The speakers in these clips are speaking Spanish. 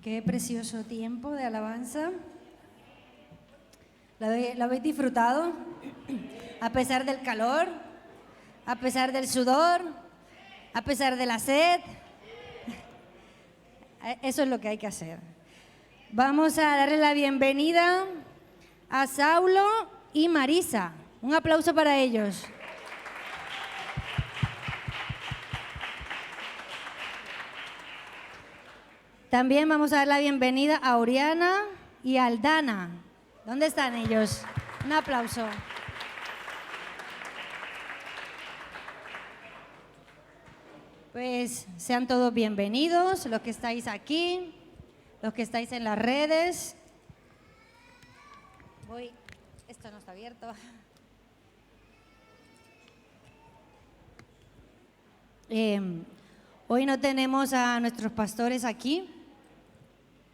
Qué precioso tiempo de alabanza. ¿Lo habéis disfrutado? A pesar del calor, a pesar del sudor, a pesar de la sed. Eso es lo que hay que hacer. Vamos a darle la bienvenida a Saulo y Marisa. Un aplauso para ellos. También vamos a dar la bienvenida a Oriana y a Aldana. ¿Dónde están ellos? Un aplauso. Pues sean todos bienvenidos, los que estáis aquí, los que estáis en las redes. Esto no está abierto. Hoy no tenemos a nuestros pastores aquí.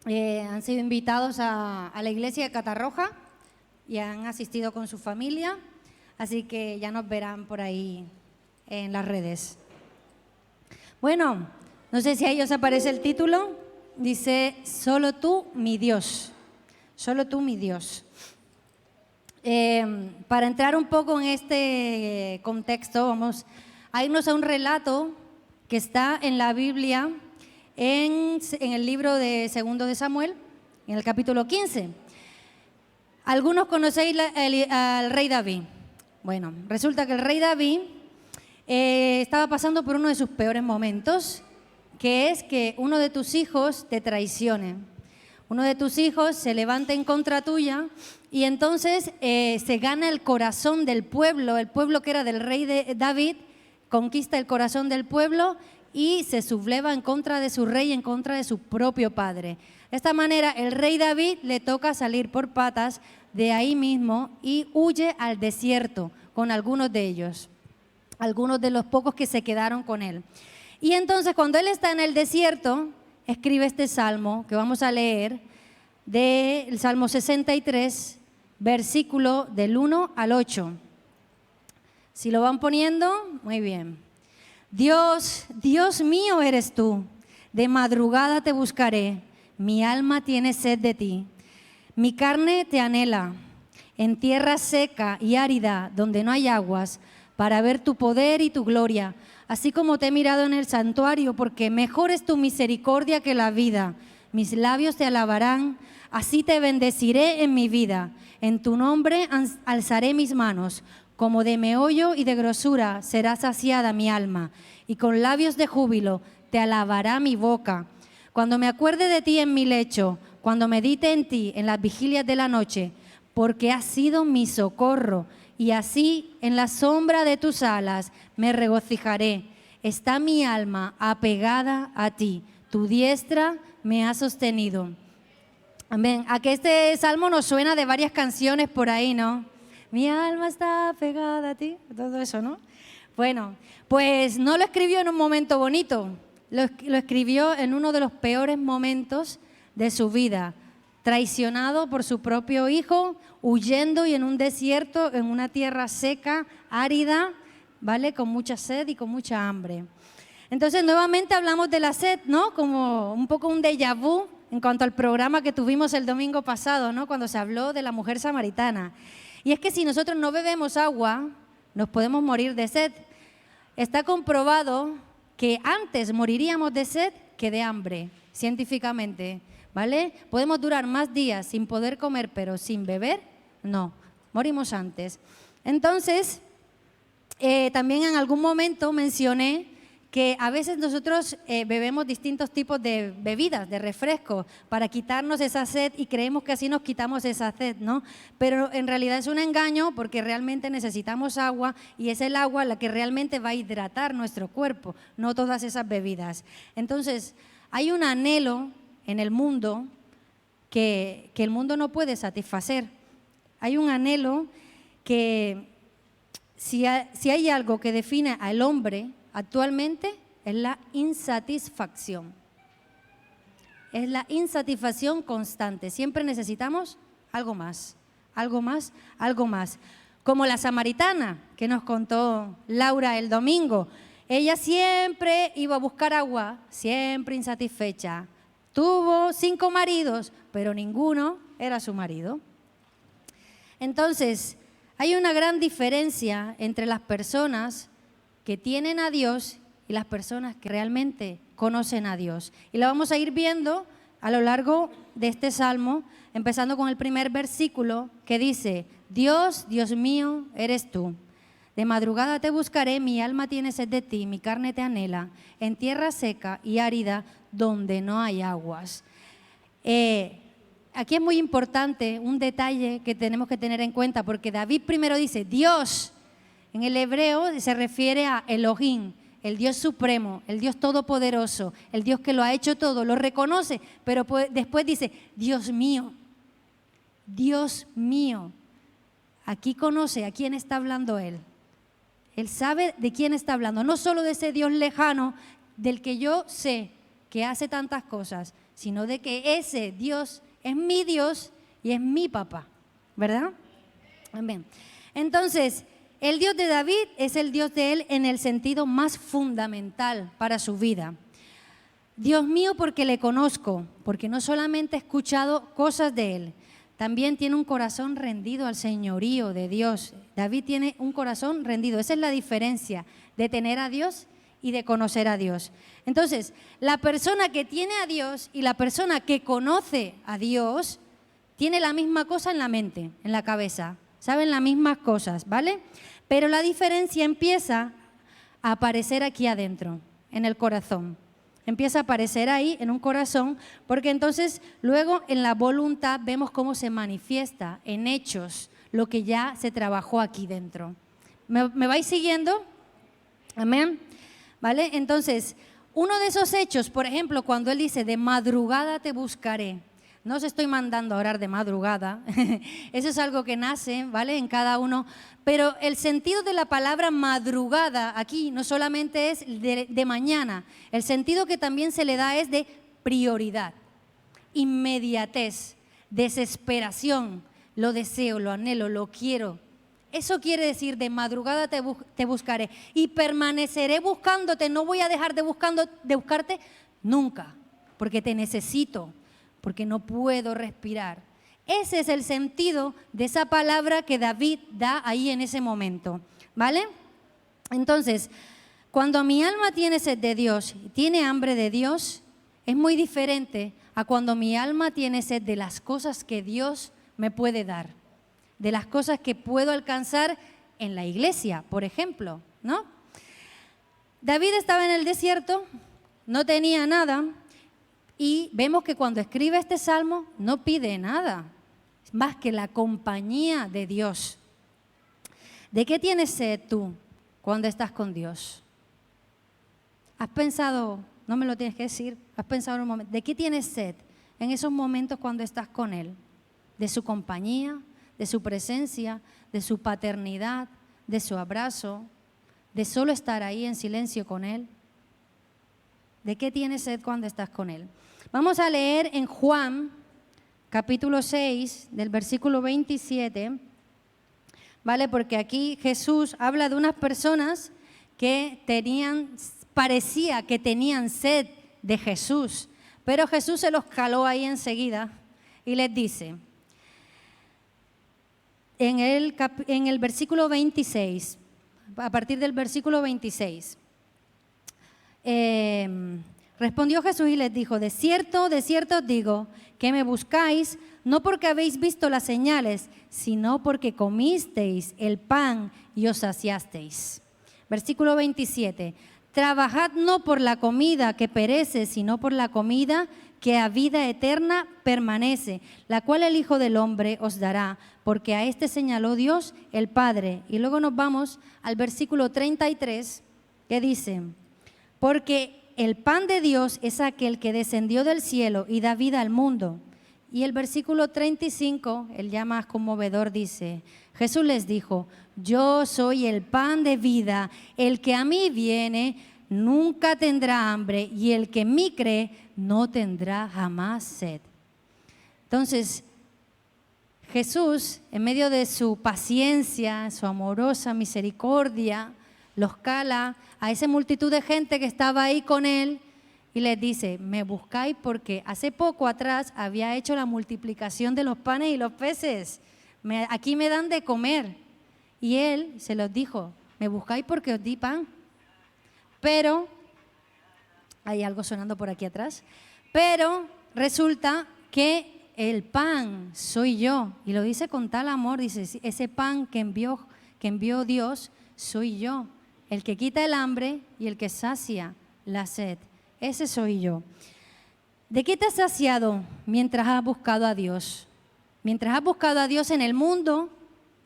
Han sido invitados a la iglesia de Catarroja y han asistido con su familia, así que ya nos verán por ahí en las redes. Bueno, no sé si a ellos aparece el título, dice Solo tú, mi Dios, solo tú, mi Dios. Para entrar un poco en este contexto, vamos a irnos a un relato que está en la Biblia, en el libro de Segundo de Samuel, en el capítulo 15. Algunos conocéis al rey David. Bueno, resulta que el rey David estaba pasando por uno de sus peores momentos, que es que uno de tus hijos te traicione. Uno de tus hijos se levanta en contra tuya y entonces se gana el corazón del pueblo. El pueblo que era del rey de David conquista el corazón del pueblo y se subleva en contra de su rey, en contra de su propio padre. De esta manera, el rey David le toca salir por patas de ahí mismo y huye al desierto con algunos de ellos, algunos de los pocos que se quedaron con él. Y entonces, cuando él está en el desierto, escribe este salmo que vamos a leer, del Salmo 63, versículo del 1 al 8. Si lo van poniendo, muy bien. Dios, Dios mío eres tú, de madrugada te buscaré, mi alma tiene sed de ti, mi carne te anhela, en tierra seca y árida, donde no hay aguas, para ver tu poder y tu gloria, así como te he mirado en el santuario, porque mejor es tu misericordia que la vida, mis labios te alabarán, así te bendeciré en mi vida, en tu nombre alzaré mis manos. Como de meollo y de grosura será saciada mi alma, y con labios de júbilo te alabará mi boca. Cuando me acuerde de ti en mi lecho, cuando medite en ti en las vigilias de la noche, porque has sido mi socorro, y así en la sombra de tus alas me regocijaré. Está mi alma apegada a ti, tu diestra me ha sostenido. Amén. A que este salmo nos suena de varias canciones por ahí, ¿no? Mi alma está pegada a ti, todo eso, ¿no? Bueno, pues no lo escribió en un momento bonito, lo escribió en uno de los peores momentos de su vida, traicionado por su propio hijo, huyendo y en un desierto, en una tierra seca, árida, ¿vale? Con mucha sed y con mucha hambre. Entonces, nuevamente hablamos de la sed, ¿no? Como un poco un déjà vu en cuanto al programa que tuvimos el domingo pasado, ¿no? Cuando se habló de la mujer samaritana. Y es que si nosotros no bebemos agua, nos podemos morir de sed. Está comprobado que antes moriríamos de sed que de hambre, científicamente, ¿vale? Podemos durar más días sin poder comer, pero sin beber, no, morimos antes. Entonces, también en algún momento mencioné que a veces nosotros bebemos distintos tipos de bebidas, de refrescos, para quitarnos esa sed y creemos que así nos quitamos esa sed, ¿no? Pero en realidad es un engaño porque realmente necesitamos agua y es el agua la que realmente va a hidratar nuestro cuerpo, no todas esas bebidas. Entonces, hay un anhelo en el mundo que el mundo no puede satisfacer. Hay un anhelo que si hay algo que define al hombre actualmente es la insatisfacción. Es la insatisfacción constante. Siempre necesitamos algo más, algo más, algo más. Como la samaritana que nos contó Laura el domingo. Ella siempre iba a buscar agua, siempre insatisfecha. Tuvo 5 maridos, pero ninguno era su marido. Entonces, hay una gran diferencia entre las personas que tienen a Dios y las personas que realmente conocen a Dios. Y lo vamos a ir viendo a lo largo de este salmo, empezando con el primer versículo que dice: Dios, Dios mío, eres tú. De madrugada te buscaré, mi alma tiene sed de ti, mi carne te anhela, en tierra seca y árida donde no hay aguas. Aquí es muy importante un detalle que tenemos que tener en cuenta, porque David primero dice Dios. En el hebreo se refiere a Elohim, el Dios supremo, el Dios todopoderoso, el Dios que lo ha hecho todo, lo reconoce, pero después dice Dios mío, Dios mío. Aquí conoce a quién está hablando él. Él sabe de quién está hablando, no solo de ese Dios lejano del que yo sé que hace tantas cosas, sino de que ese Dios es mi Dios y es mi papá, ¿verdad? Amén. Entonces, el Dios de David es el Dios de él en el sentido más fundamental para su vida. Dios mío, porque le conozco, porque no solamente he escuchado cosas de él, también tiene un corazón rendido al señorío de Dios. David tiene un corazón rendido. Esa es la diferencia de tener a Dios y de conocer a Dios. Entonces, la persona que tiene a Dios y la persona que conoce a Dios tiene la misma cosa en la mente, en la cabeza. Saben las mismas cosas, ¿vale? Pero la diferencia empieza a aparecer aquí adentro, en el corazón. Empieza a aparecer ahí en un corazón, porque entonces luego en la voluntad vemos cómo se manifiesta en hechos lo que ya se trabajó aquí dentro. ¿Me vais siguiendo? Amén. ¿Vale? Entonces, uno de esos hechos, por ejemplo, cuando él dice, de madrugada te buscaré. No os estoy mandando a orar de madrugada, eso es algo que nace, ¿vale? En cada uno, pero el sentido de la palabra madrugada aquí no solamente es de mañana, el sentido que también se le da es de prioridad, inmediatez, desesperación, lo deseo, lo anhelo, lo quiero. Eso quiere decir, de madrugada te buscaré y permaneceré buscándote, no voy a dejar de buscarte nunca, porque te necesito, porque no puedo respirar. Ese es el sentido de esa palabra que David da ahí en ese momento, ¿vale? Entonces, cuando mi alma tiene sed de Dios, tiene hambre de Dios, es muy diferente a cuando mi alma tiene sed de las cosas que Dios me puede dar, de las cosas que puedo alcanzar en la iglesia, por ejemplo, ¿no? David estaba en el desierto, no tenía nada. Y vemos que cuando escribe este salmo no pide nada más que la compañía de Dios. ¿De qué tienes sed tú cuando estás con Dios? ¿Has pensado, no me lo tienes que decir, has pensado en un momento, de qué tienes sed en esos momentos cuando estás con Él? ¿De su compañía, de su presencia, de su paternidad, de su abrazo, de solo estar ahí en silencio con Él? ¿De qué tienes sed cuando estás con Él? Vamos a leer en Juan, capítulo 6, del versículo 27, ¿vale? Porque aquí Jesús habla de unas personas que parecía que tenían sed de Jesús, pero Jesús se los caló ahí enseguida y les dice, en el versículo 26, a partir del versículo 26, respondió Jesús y les dijo, de cierto os digo, que me buscáis, no porque habéis visto las señales, sino porque comisteis el pan y os saciasteis. Versículo 27, trabajad no por la comida que perece, sino por la comida que a vida eterna permanece, la cual el Hijo del Hombre os dará, porque a este señaló Dios el Padre. Y luego nos vamos al versículo 33, que dice, porque el pan de Dios es aquel que descendió del cielo y da vida al mundo. Y el versículo 35, el ya más conmovedor, dice, Jesús les dijo, yo soy el pan de vida, el que a mí viene nunca tendrá hambre y el que en mí cree no tendrá jamás sed. Entonces, Jesús, en medio de su paciencia, su amorosa misericordia, los cala a esa multitud de gente que estaba ahí con él y les dice, me buscáis porque hace poco atrás había hecho la multiplicación de los panes y los peces. Aquí me dan de comer. Y él se los dijo, me buscáis porque os di pan. Pero, hay algo sonando por aquí atrás, pero resulta que el pan soy yo. Y lo dice con tal amor, dice, ese pan que envió Dios soy yo. El que quita el hambre y el que sacia la sed. Ese soy yo. ¿De qué te has saciado mientras has buscado a Dios? Mientras has buscado a Dios en el mundo,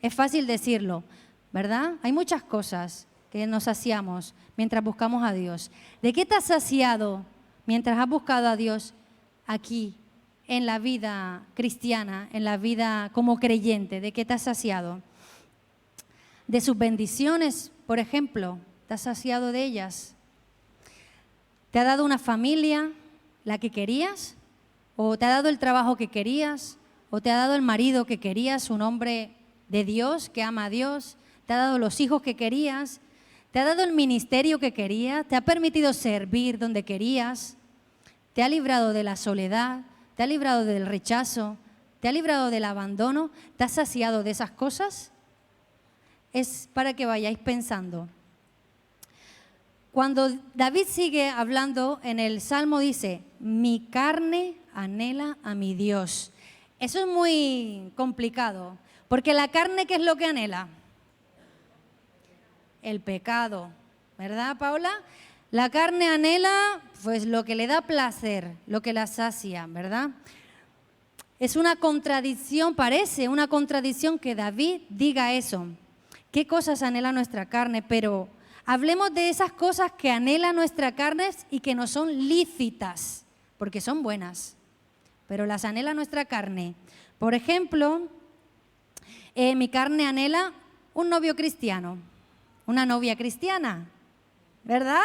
es fácil decirlo, ¿verdad? Hay muchas cosas que nos saciamos mientras buscamos a Dios. ¿De qué te has saciado mientras has buscado a Dios aquí, en la vida cristiana, en la vida como creyente? ¿De qué te has saciado? De sus bendiciones, por ejemplo, ¿te has saciado de ellas? ¿Te ha dado una familia la que querías? ¿O te ha dado el trabajo que querías? ¿O te ha dado el marido que querías, un hombre de Dios, que ama a Dios? ¿Te ha dado los hijos que querías? ¿Te ha dado el ministerio que querías? ¿Te ha permitido servir donde querías? ¿Te ha librado de la soledad? ¿Te ha librado del rechazo? ¿Te ha librado del abandono? ¿Te has saciado de esas cosas? Es para que vayáis pensando. Cuando David sigue hablando en el Salmo dice, mi carne anhela a mi Dios. Eso es muy complicado, porque la carne, ¿qué es lo que anhela? El pecado, ¿verdad, Paula? La carne anhela pues lo que le da placer, lo que la sacia, ¿verdad? Es una contradicción, parece una contradicción que David diga eso. ¿Qué cosas anhela nuestra carne? Pero hablemos de esas cosas que anhela nuestra carne y que no son lícitas, porque son buenas, pero las anhela nuestra carne. Por ejemplo, mi carne anhela un novio cristiano, una novia cristiana, ¿verdad?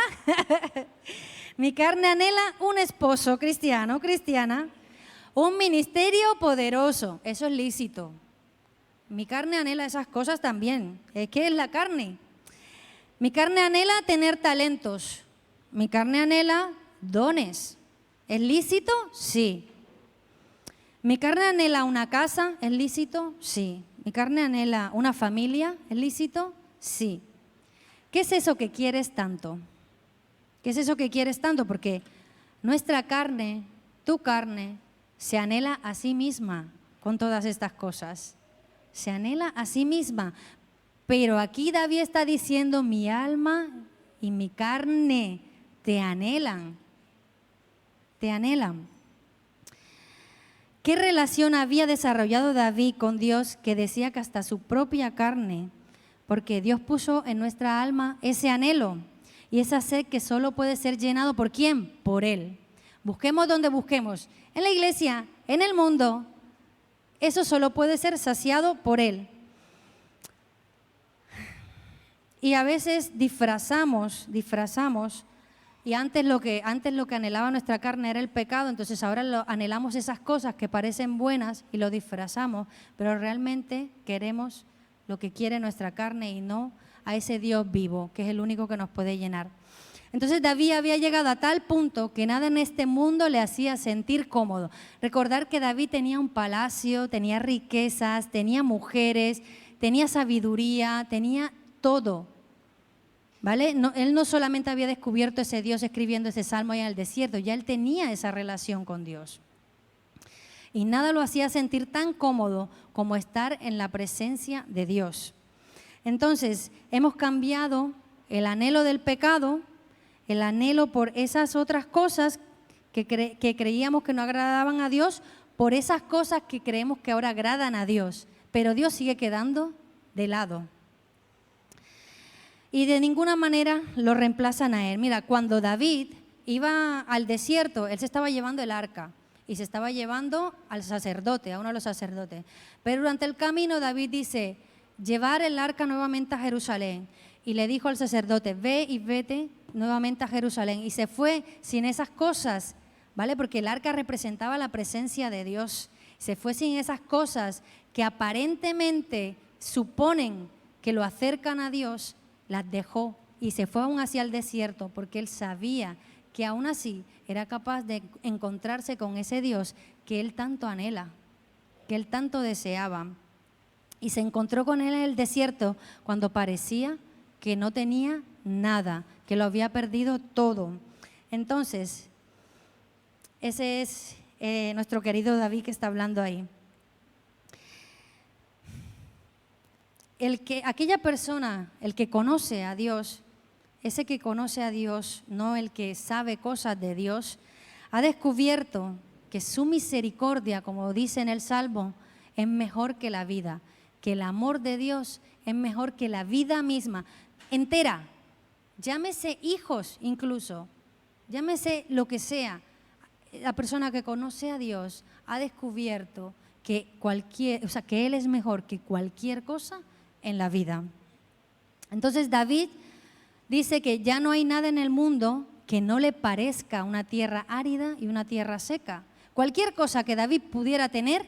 Mi carne anhela un esposo cristiano, cristiana, un ministerio poderoso, eso es lícito. Mi carne anhela esas cosas también. ¿Qué es la carne? Mi carne anhela tener talentos. Mi carne anhela dones. ¿Es lícito? Sí. Mi carne anhela una casa. ¿Es lícito? Sí. Mi carne anhela una familia. ¿Es lícito? Sí. ¿Qué es eso que quieres tanto? ¿Qué es eso que quieres tanto? Porque nuestra carne, tu carne, se anhela a sí misma con todas estas cosas. Se anhela a sí misma. Pero aquí David está diciendo, mi alma y mi carne te anhelan. Te anhelan. ¿Qué relación había desarrollado David con Dios que decía que hasta su propia carne, porque Dios puso en nuestra alma ese anhelo y esa sed que solo puede ser llenado ¿por quién? Por Él. Busquemos donde busquemos, en la iglesia, en el mundo, eso solo puede ser saciado por Él. Y a veces disfrazamos, y antes lo que anhelaba nuestra carne era el pecado, entonces ahora anhelamos esas cosas que parecen buenas y lo disfrazamos, pero realmente queremos lo que quiere nuestra carne y no a ese Dios vivo, que es el único que nos puede llenar. Entonces David había llegado a tal punto que nada en este mundo le hacía sentir cómodo. Recordar que David tenía un palacio, tenía riquezas, tenía mujeres, tenía sabiduría, tenía todo, ¿vale? Él no solamente había descubierto ese Dios escribiendo ese salmo allá en el desierto, ya él tenía esa relación con Dios. Y nada lo hacía sentir tan cómodo como estar en la presencia de Dios. Entonces, hemos cambiado el anhelo del pecado, el anhelo por esas otras cosas que creíamos que no agradaban a Dios, por esas cosas que creemos que ahora agradan a Dios. Pero Dios sigue quedando de lado. Y de ninguna manera lo reemplazan a Él. Mira, cuando David iba al desierto, él se estaba llevando el arca y se estaba llevando al sacerdote, a uno de los sacerdotes. Pero durante el camino David dice, llevar el arca nuevamente a Jerusalén. Y le dijo al sacerdote, ve y vete nuevamente a Jerusalén. Y se fue sin esas cosas, ¿vale? Porque el arca representaba la presencia de Dios. Se fue sin esas cosas que aparentemente suponen que lo acercan a Dios, las dejó y se fue aún hacia el desierto porque él sabía que aún así era capaz de encontrarse con ese Dios que él tanto anhela, que él tanto deseaba. Y se encontró con él en el desierto cuando parecía que no tenía nada, que lo había perdido todo. Entonces, ese es nuestro querido David que está hablando ahí. Aquella persona, el que conoce a Dios, ese que conoce a Dios, no el que sabe cosas de Dios, ha descubierto que su misericordia, como dice en el Salmo, es mejor que la vida, que el amor de Dios es mejor que la vida misma, entera. Llámese hijos incluso, llámese lo que sea. La persona que conoce a Dios ha descubierto que que Él es mejor que cualquier cosa en la vida. Entonces David dice que ya no hay nada en el mundo que no le parezca una tierra árida y una tierra seca. Cualquier cosa que David pudiera tener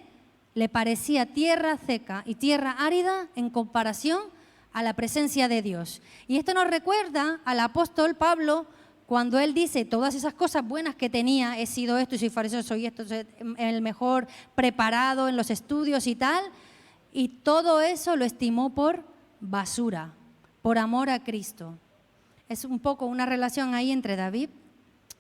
le parecía tierra seca y tierra árida en comparación a la presencia de Dios. Y esto nos recuerda al apóstol Pablo cuando él dice, todas esas cosas buenas que tenía, he sido esto, soy fariseo, soy esto, soy el mejor preparado en los estudios y tal, y todo eso lo estimó por basura, por amor a Cristo. Es un poco una relación ahí entre David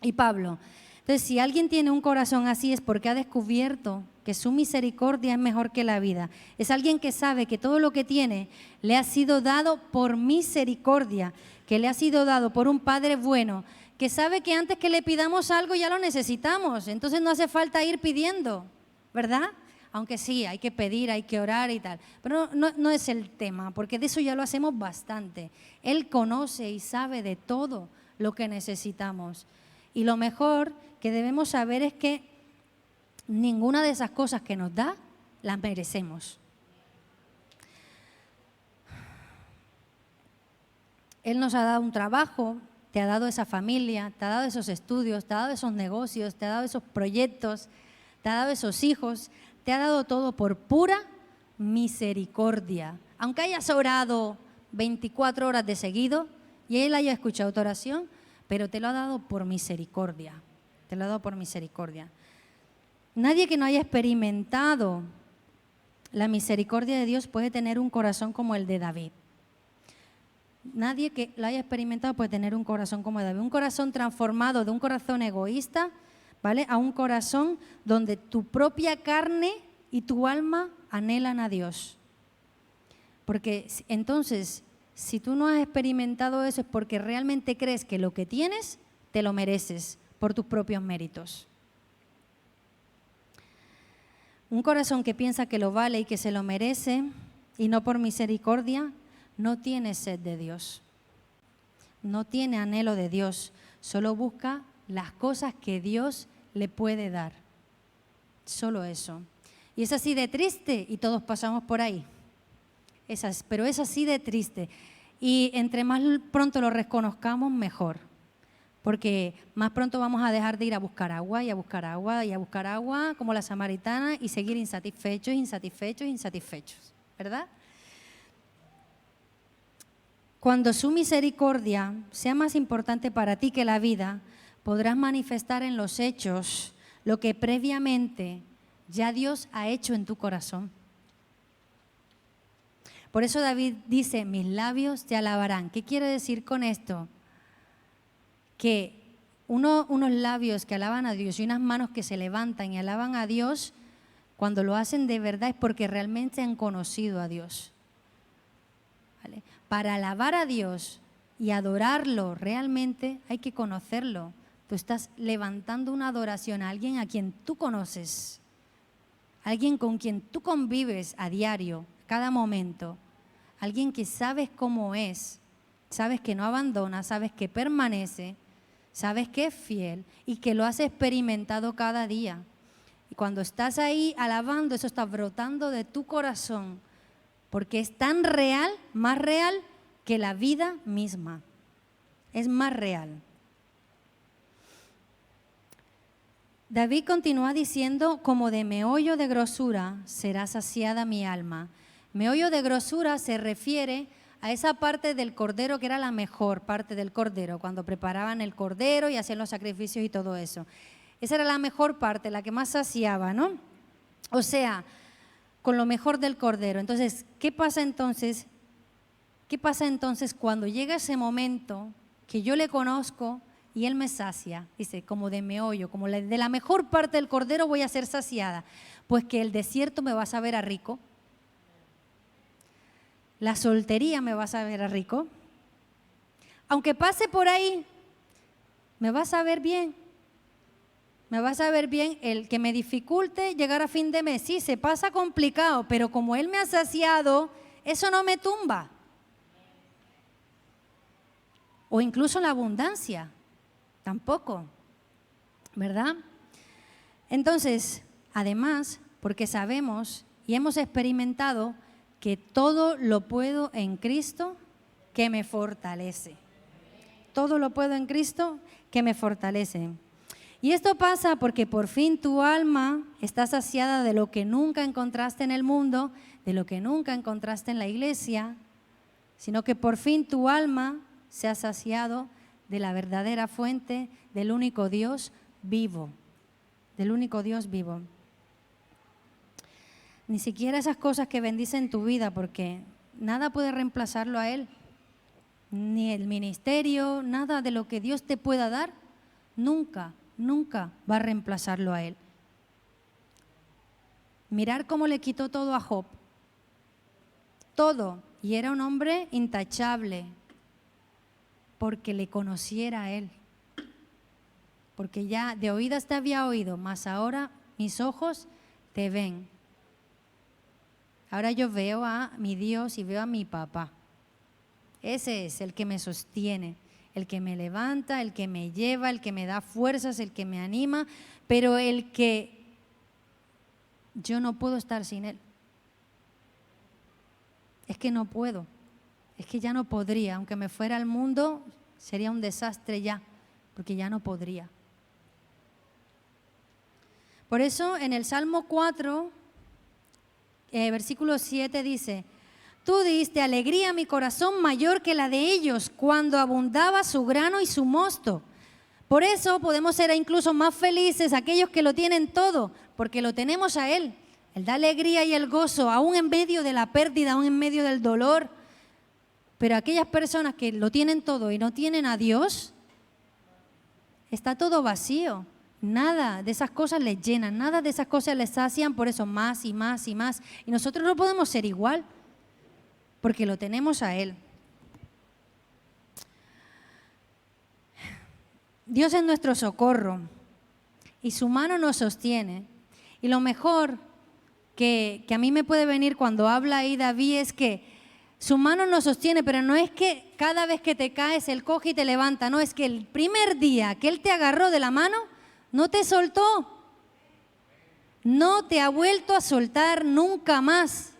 y Pablo. Entonces, si alguien tiene un corazón así es porque ha descubierto que su misericordia es mejor que la vida. Es alguien que sabe que todo lo que tiene le ha sido dado por misericordia, que le ha sido dado por un Padre bueno, que sabe que antes que le pidamos algo ya lo necesitamos, entonces no hace falta ir pidiendo, ¿verdad? Aunque sí, hay que pedir, hay que orar y tal, pero no es el tema, porque de eso ya lo hacemos bastante. Él conoce y sabe de todo lo que necesitamos. Y lo mejor que debemos saber es que ninguna de esas cosas que nos da, las merecemos. Él nos ha dado un trabajo, te ha dado esa familia, te ha dado esos estudios, te ha dado esos negocios, te ha dado esos proyectos, te ha dado esos hijos, te ha dado todo por pura misericordia. Aunque hayas orado 24 horas de seguido y Él haya escuchado tu oración, pero te lo ha dado por misericordia. Te lo ha dado por misericordia. Nadie que no haya experimentado la misericordia de Dios puede tener un corazón como el de David. Nadie que lo haya experimentado puede tener un corazón como el de David. Un corazón transformado de un corazón egoísta, ¿vale?, a un corazón donde tu propia carne y tu alma anhelan a Dios. Porque entonces, si tú no has experimentado eso es porque realmente crees que lo que tienes te lo mereces por tus propios méritos. Un corazón que piensa que lo vale y que se lo merece y no por misericordia, no tiene sed de Dios. No tiene anhelo de Dios. Solo busca las cosas que Dios le puede dar. Solo eso. Y es así de triste y todos pasamos por ahí. Pero es así de triste. Y entre más pronto lo reconozcamos, mejor. Porque más pronto vamos a dejar de ir a buscar agua y a buscar agua y a buscar agua como la samaritana y seguir insatisfechos, insatisfechos, insatisfechos, ¿verdad? Cuando su misericordia sea más importante para ti que la vida, podrás manifestar en los hechos lo que previamente ya Dios ha hecho en tu corazón. Por eso David dice, mis labios te alabarán. ¿Qué quiere decir con esto? Que unos labios que alaban a Dios y unas manos que se levantan y alaban a Dios, cuando lo hacen de verdad es porque realmente han conocido a Dios. ¿Vale? Para alabar a Dios y adorarlo realmente hay que conocerlo. Tú estás levantando una adoración a alguien a quien tú conoces, alguien con quien tú convives a diario, cada momento, alguien que sabes cómo es, sabes que no abandona, sabes que permanece, sabes que es fiel y que lo has experimentado cada día. Y cuando estás ahí alabando, eso está brotando de tu corazón, porque es tan real, más real que la vida misma. Es más real. David continúa diciendo, como de meollo de grosura será saciada mi alma. Meollo de grosura se refiere a esa parte del cordero que era la mejor parte del cordero, cuando preparaban el cordero y hacían los sacrificios y todo eso. Esa era la mejor parte, la que más saciaba, ¿no? O sea, con lo mejor del cordero. Entonces, ¿qué pasa entonces? ¿Qué pasa entonces cuando llega ese momento que yo le conozco y Él me sacia? Dice, como de meollo, como de la mejor parte del cordero voy a ser saciada. Pues que el desierto me va a saber a rico. La soltería me va a saber a rico. Aunque pase por ahí, me va a saber bien. Me va a saber bien el que me dificulte llegar a fin de mes. Sí, se pasa complicado, pero como Él me ha saciado, eso no me tumba. O incluso la abundancia, tampoco, ¿verdad? Entonces, además, porque sabemos y hemos experimentado que todo lo puedo en Cristo que me fortalece. Todo lo puedo en Cristo que me fortalece. Y esto pasa porque por fin tu alma está saciada de lo que nunca encontraste en el mundo, de lo que nunca encontraste en la iglesia, sino que por fin tu alma se ha saciado de la verdadera fuente, del único Dios vivo, del único Dios vivo. Ni siquiera esas cosas que bendicen tu vida, porque nada puede reemplazarlo a Él, ni el ministerio, nada de lo que Dios te pueda dar, nunca va a reemplazarlo a Él. Mirar cómo le quitó todo a Job, todo, y era un hombre intachable, porque le conociera a Él, porque ya de oídas te había oído, mas ahora mis ojos te ven. Ahora yo veo a mi Dios y veo a mi papá. Ese es el que me sostiene, el que me levanta, el que me lleva, el que me da fuerzas, el que me anima, pero el que yo no puedo estar sin Él. Es que no puedo, es que ya no podría, aunque me fuera al mundo, sería un desastre ya, porque ya no podría. Por eso en el Salmo 4, versículo 7 dice, tú diste alegría a mi corazón mayor que la de ellos cuando abundaba su grano y su mosto. Por eso podemos ser incluso más felices aquellos que lo tienen todo, porque lo tenemos a Él. Él da alegría y el gozo, aún en medio de la pérdida, aún en medio del dolor. Pero aquellas personas que lo tienen todo y no tienen a Dios, está todo vacío. Nada de esas cosas les llenan, nada de esas cosas les sacian, por eso más y más y más. Y nosotros no podemos ser igual, porque lo tenemos a Él. Dios es nuestro socorro y su mano nos sostiene. Y lo mejor que a mí me puede venir cuando habla ahí David es que su mano nos sostiene, pero no es que cada vez que te caes Él coge y te levanta, no, es que el primer día que Él te agarró de la mano, no te soltó, no te ha vuelto a soltar nunca más.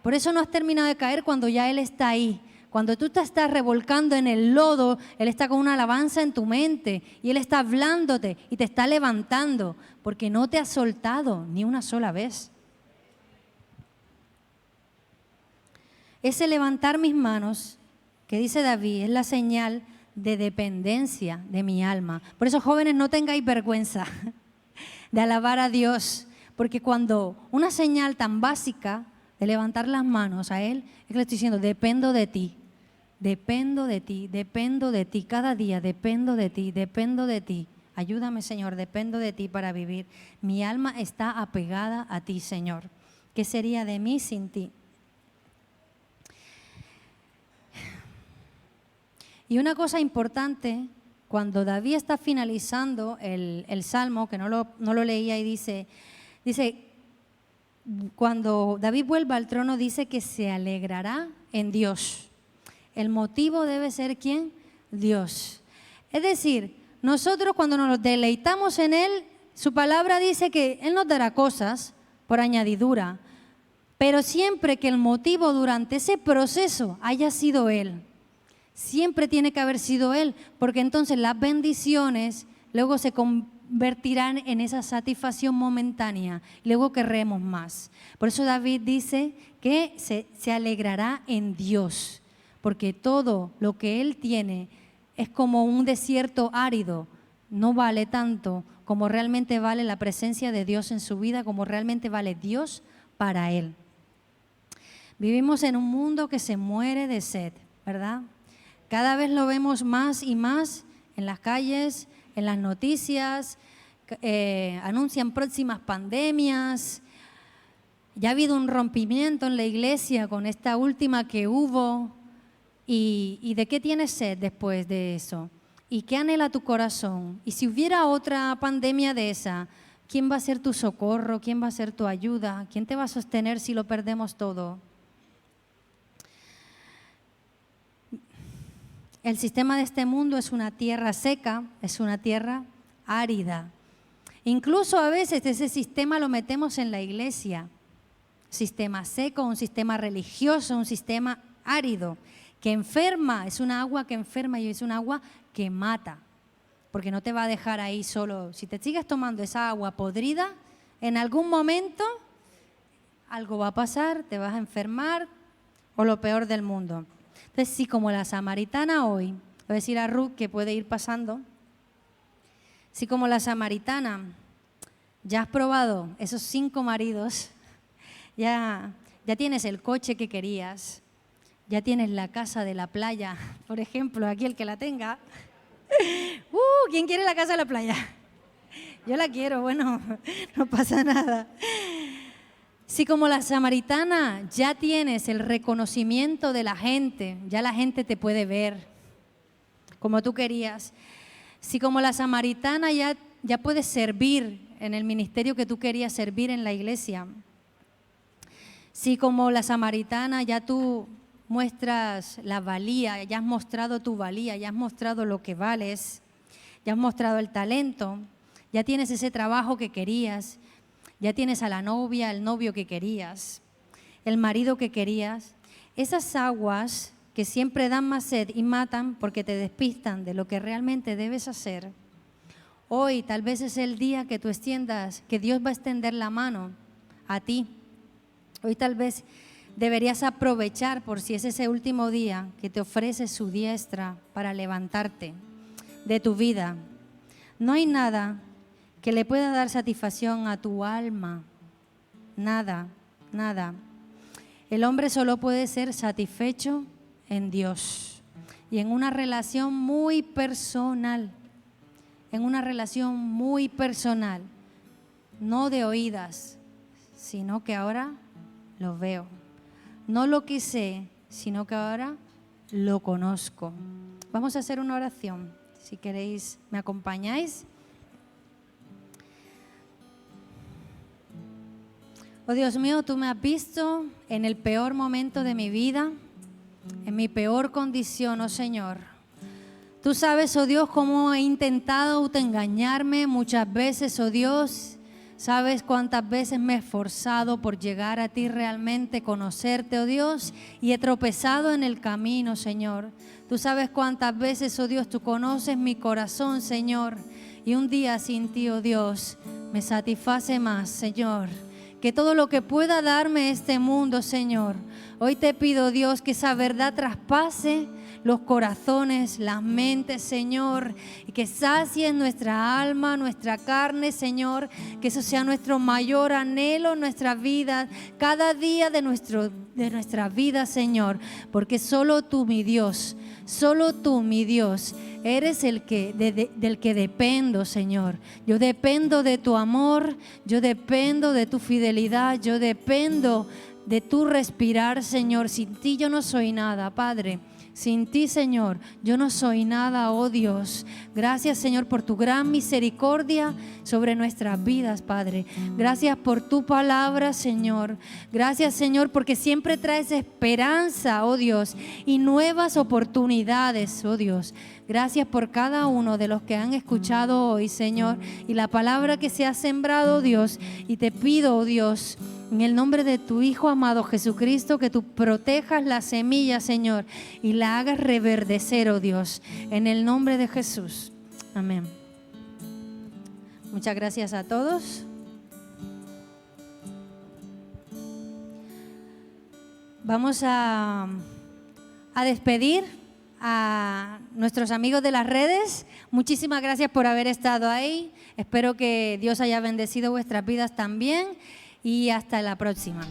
Por eso no has terminado de caer cuando ya Él está ahí. Cuando tú te estás revolcando en el lodo, Él está con una alabanza en tu mente y Él está hablándote y te está levantando porque no te ha soltado ni una sola vez. Ese levantar mis manos, que dice David, es la señal de dependencia de mi alma. Por eso, jóvenes, no tengáis vergüenza de alabar a Dios, porque cuando una señal tan básica de levantar las manos a Él, es que le estoy diciendo, dependo de ti, dependo de ti, dependo de ti, cada día dependo de ti, dependo de ti. Ayúdame, Señor, dependo de ti para vivir. Mi alma está apegada a ti, Señor. ¿Qué sería de mí sin ti? Y una cosa importante, cuando David está finalizando el Salmo, que no lo leía y dice, cuando David vuelva al trono, dice que se alegrará en Dios. El motivo debe ser ¿quién? Dios. Es decir, nosotros cuando nos deleitamos en Él, su palabra dice que Él nos dará cosas por añadidura, pero siempre que el motivo durante ese proceso haya sido Él. Siempre tiene que haber sido Él, porque entonces las bendiciones luego se convertirán en esa satisfacción momentánea, luego querremos más. Por eso David dice que se alegrará en Dios, porque todo lo que él tiene es como un desierto árido, no vale tanto como realmente vale la presencia de Dios en su vida, como realmente vale Dios para él. Vivimos en un mundo que se muere de sed, ¿verdad? Cada vez lo vemos más y más en las calles, en las noticias, anuncian próximas pandemias. Ya ha habido un rompimiento en la iglesia con esta última que hubo. ¿Y de qué tienes sed después de eso? ¿Y qué anhela tu corazón? Y si hubiera otra pandemia de esa, ¿quién va a ser tu socorro? ¿Quién va a ser tu ayuda? ¿Quién te va a sostener si lo perdemos todo? El sistema de este mundo es una tierra seca, es una tierra árida. Incluso a veces ese sistema lo metemos en la iglesia. Sistema seco, un sistema religioso, un sistema árido, que enferma, es una agua que enferma y es un agua que mata, porque no te va a dejar ahí solo. Si te sigues tomando esa agua podrida, en algún momento algo va a pasar, te vas a enfermar o lo peor del mundo. Entonces, sí, como la samaritana hoy, voy a decir a Ruth que puede ir pasando, sí, como la samaritana, ya has probado esos 5 maridos, ya tienes el coche que querías, ya tienes la casa de la playa, por ejemplo, aquí el que la tenga. ¿Quién quiere la casa de la playa? Yo la quiero, bueno, no pasa nada. Si como la samaritana ya tienes el reconocimiento de la gente, ya la gente te puede ver como tú querías. Si como la samaritana ya puedes servir en el ministerio que tú querías servir en la iglesia. Si como la samaritana ya tú muestras la valía, ya has mostrado tu valía, ya has mostrado lo que vales, ya has mostrado el talento, ya tienes ese trabajo que querías, ya tienes a la novia, el novio que querías, el marido que querías. Esas aguas que siempre dan más sed y matan porque te despistan de lo que realmente debes hacer. Hoy tal vez es el día que tú extiendas, que Dios va a extender la mano a ti. Hoy tal vez deberías aprovechar por si es ese último día que te ofrece su diestra para levantarte de tu vida. No hay nada que le pueda dar satisfacción a tu alma. Nada, nada. El hombre solo puede ser satisfecho en Dios y en una relación muy personal. En una relación muy personal. No de oídas, sino que ahora lo veo. No lo que sé, sino que ahora lo conozco. Vamos a hacer una oración. Si queréis, ¿me acompañáis? Oh Dios mío, tú me has visto en el peor momento de mi vida, en mi peor condición, oh Señor. Tú sabes, oh Dios, cómo he intentado autoengañarme muchas veces, oh Dios. Sabes cuántas veces me he esforzado por llegar a ti realmente, conocerte, oh Dios, y he tropezado en el camino, Señor. Tú sabes cuántas veces, oh Dios, tú conoces mi corazón, Señor, y un día sin ti, oh Dios, me satisface más, Señor, que todo lo que pueda darme este mundo, Señor. Hoy te pido, Dios, que esa verdad traspase los corazones, las mentes, Señor, y que sacie nuestra alma, nuestra carne, Señor, que eso sea nuestro mayor anhelo en nuestra vida, cada día de nuestra vida, Señor, porque solo tú, mi Dios, eres el que del que dependo, Señor. Yo dependo de tu amor, yo dependo de tu fidelidad, yo dependo de tu respirar, Señor. Sin ti yo no soy nada, Padre. Sin ti, Señor, yo no soy nada, oh Dios. Gracias, Señor, por tu gran misericordia sobre nuestras vidas, Padre. Gracias por tu palabra, Señor. Gracias, Señor, porque siempre traes esperanza, oh Dios, y nuevas oportunidades, oh Dios. Gracias por cada uno de los que han escuchado hoy, Señor, y la palabra que se ha sembrado, Dios. Y te pido, oh Dios, en el nombre de tu Hijo amado Jesucristo, que tú protejas la semilla, Señor, y la hagas reverdecer, oh Dios, en el nombre de Jesús. Amén. Muchas gracias a todos. Vamos a a despedir a nuestros amigos de las redes. Muchísimas gracias por haber estado ahí. Espero que Dios haya bendecido vuestras vidas también y hasta la próxima.